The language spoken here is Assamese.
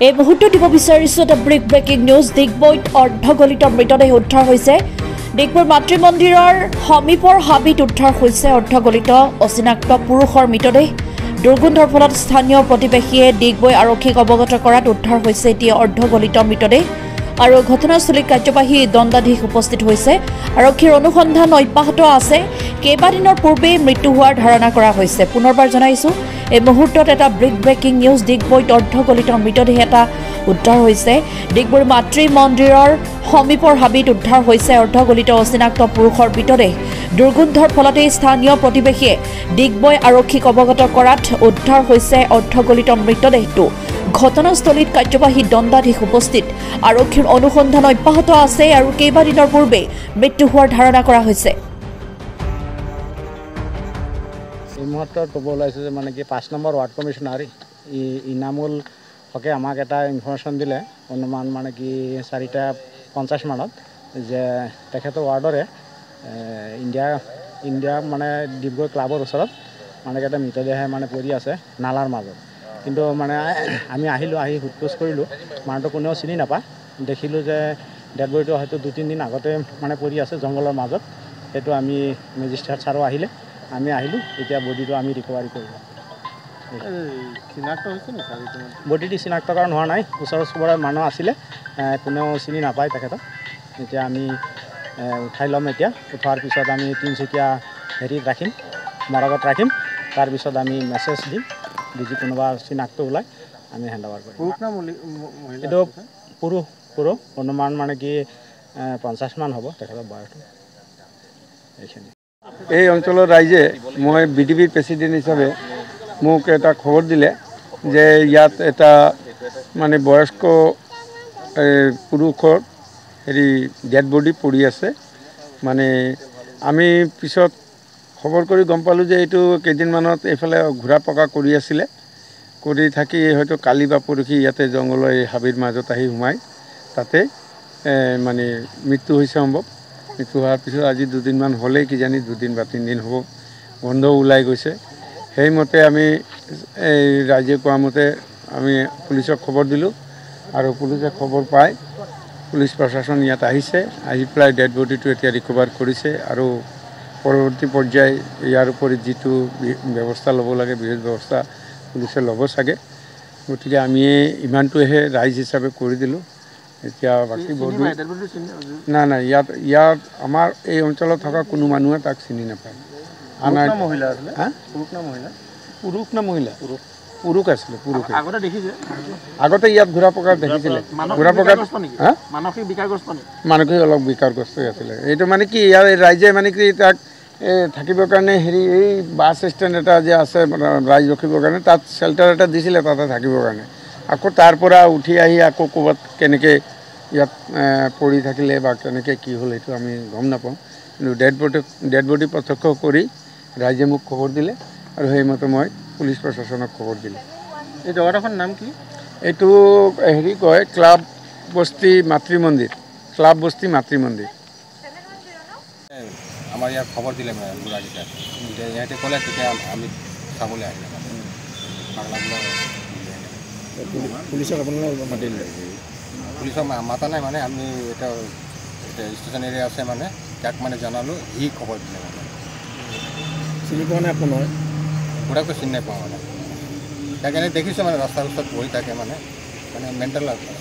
এই মুহূৰ্তত দিব বিচাৰিছো এটা ব্ৰেকিং নিউজ। ডিগবৈত অৰ্ধগলিত মৃতদেহ উদ্ধাৰ হৈছে। ডিগবৈ মাতৃ মন্দিৰৰ সমীপৰ হাবিত উদ্ধাৰ হৈছে অৰ্ধগলিত অচিনাক্ত পুৰুষৰ মৃতদেহ। দুৰ্গন্ধৰ ফলত স্থানীয় প্ৰতিবেশীয়ে ডিগবৈ আৰক্ষীক অৱগত কৰাত উদ্ধাৰ হৈছে এতিয়া অৰ্ধগলিত মৃতদেহ আৰু ঘটনাস্থলীত কাৰ্যবাহী দণ্ডাধীশ উপস্থিত হৈছে। আৰক্ষীৰ অনুসন্ধান অব্যাহত আছে। কেইবাদিনৰ পূৰ্বে মৃত্যু হোৱাৰ ধাৰণা কৰা হৈছে। পুনৰবাৰ জনাইছো এই মুহূৰ্তত এটা ব্ৰেকিং নিউজ। ডিগবৈত অৰ্ধগলিত মৃতদেহ এটা উদ্ধাৰ হৈছে। ডিগবৈৰ মাতৃ মন্দিৰৰ সমীপৰ হাবিত উদ্ধাৰ হৈছে অৰ্ধগলিত অচিনাক্ত পুৰুষৰ মৃতদেহ। দুৰ্গন্ধৰ ফলতে স্থানীয় প্ৰতিবেশীয়ে ডিগবৈ আৰক্ষীক অৱগত কৰাত উদ্ধাৰ হৈছে অৰ্ধগলিত মৃতদেহটো। ঘটনাস্থলীত কাৰ্যবাহী দণ্ডাধীশ উপস্থিত। আৰক্ষীৰ অনুসন্ধান অব্যাহত আছে আৰু কেইবাদিনৰ পূৰ্বে মৃত্যু হোৱাৰ ধাৰণা কৰা হৈছে। এই মুহূৰ্তত ক'ব ওলাইছোঁ যে মানে কি 5 নম্বৰ ৱাৰ্ড কমিশ্যনাৰ ইনামুল হকে আমাক এটা ইনফৰ্মেশ্যন দিলে অনুমান মানে কি 4:50 মানত যে তেখেতৰ ৱাৰ্ডৰে ইণ্ডিয়া মানে ডিগবৈ ক্লাবৰ ওচৰত মানে এটা মৃতদেহে মানে পৰি আছে নালাৰ মাজত। কিন্তু মানে আমি আহিলোঁ, আহি সোধপোছ কৰিলোঁ, মানুহটো কোনেও চিনি নাপায়। দেখিলোঁ যে ডেড বডিটো হয়তো 2-3 দিন আগতে মানে পৰি আছে জংঘলৰ মাজত। সেইটো আমি মেজিষ্ট্ৰেট ছাৰো আহিলে, আমি আহিলোঁ, এতিয়া বডিটো আমি ৰিকভাৰী কৰিলোঁ। চিনাক্ত হৈছে নেকি? বডিটো চিনাক্তকৰণ হোৱা নাই। ওচৰ চুবুৰীয়া মানুহ আছিলে, কোনেও চিনি নাপায় তেখেতক। এতিয়া আমি উঠাই ল'ম। এতিয়া উঠোৱাৰ পিছত আমি তিনিচুকীয়া হেৰিত ৰাখিম, মৰগত ৰাখিম। তাৰপিছত আমি মেছেজ দিম, যদি কোনোবা চিনাক্ত ওলায় আমি হেণ্ডঅভাৰ কৰিম। এইটো পুৰুষ অনুমান মানে কি 50 মান হ'ব তেখেতৰ বয়সটো। এইখিনি এই অঞ্চলৰ ৰাইজে মই বিডিবিৰ প্ৰেচিডেণ্ট হিচাপে মোক এটা খবৰ দিলে যে ইয়াত এটা মানে বয়স্ক পুৰুষৰ ডেড বডি পৰি আছে। মানে আমি পিছত খবৰ কৰি গম পালোঁ যে এইটো কেইদিনমানত এইফালে ঘূৰা পকা কৰি আছিলে। কৰি থাকি হয়তো কালি বা পৰহি ইয়াতে জংঘলৰ এই হাবিৰ মাজত আহি সোমাই তাতে মানে মৃত্যু হৈছে সম্ভৱ। মৃত্যু হোৱাৰ পিছত আজি 2 দিনমান হ'লেই কিজানি 2 দিন বা 3 দিন হ'ব, গন্ধ ওলাই গৈছে। সেইমতে আমি এই ৰাইজে কোৱা মতে আমি পুলিচক খবৰ দিলোঁ আৰু পুলিচে খবৰ পাই পুলিচ প্ৰশাসন ইয়াত আহিছে। আহি পেলাই ডেড বডিটো এতিয়া ৰিকভাৰ কৰিছে আৰু পৰৱৰ্তী পৰ্যায় ইয়াৰ উপৰি যিটো ব্যৱস্থা ল'ব লাগে বিশেষ ব্যৱস্থা পুলিচে ল'ব চাগে। গতিকে আমি ইমানটোহে ৰাইজ হিচাপে কৰি দিলোঁ। এতিয়া বাকী বডি নাই ইয়াত আমাৰ এই অঞ্চলত থকা কোনো মানুহে তাক চিনি নাপায়। পুৰুষ না মহিলা? পুৰুষ আছিলে। আগতে ইয়াত ঘূৰা পকাত দেখিছিলে। মানসিক অলপ বিকাৰগ্ৰস্ত আছিলে। এইটো মানে কি ইয়াৰ ৰাইজে মানে কি তাক থাকিবৰ কাৰণে এই বাছ ষ্টেণ্ড এটা যে আছে ৰাইজ ৰখিবৰ কাৰণে, তাত শ্বেল্টাৰ এটা দিছিলে তাতে থাকিবৰ কাৰণে। আকৌ তাৰ পৰা উঠি আহি আকৌ ক'ৰবাত কেনেকৈ ইয়াত পৰি থাকিলে বা কেনেকৈ কি হ'ল সেইটো আমি গম নাপাওঁ। কিন্তু ডেড বডি প্ৰত্যক্ষ কৰি ৰাইজে মোক খবৰ দিলে আৰু সেইমতে মই পুলিচ প্ৰশাসনক খবৰ দিলোঁ। এই জেগাডোখৰ নাম কি? এইটো কয় ক্লাব বস্তি মাতৃ মন্দিৰ। ক্লাব বস্তি মাতৃ মন্দিৰ। আমাৰ ইয়াত খবৰ দিলে মানে বুঢ়াকেইটাই, ইহঁতে ক'লে তেতিয়া আমি চাবলৈ আহিলোঁ। পুলিচক আপোনালোকে মাতিলে? পুলিচক মাতা নাই, মানে আমি এটা ষ্টেচন এৰিয়া আছে মানে তাক মানে জনালোঁ, সি খবৰ দিলে মানে। চিনি পোৱা নাই আপোনাৰ? বুঢ়াকো চিনি নাপাওঁ মানে। তাক এনেই দেখিছোঁ মানে ৰাস্তাৰ ওচৰত বহি থাকে মানে মেণ্টেল আছিলে।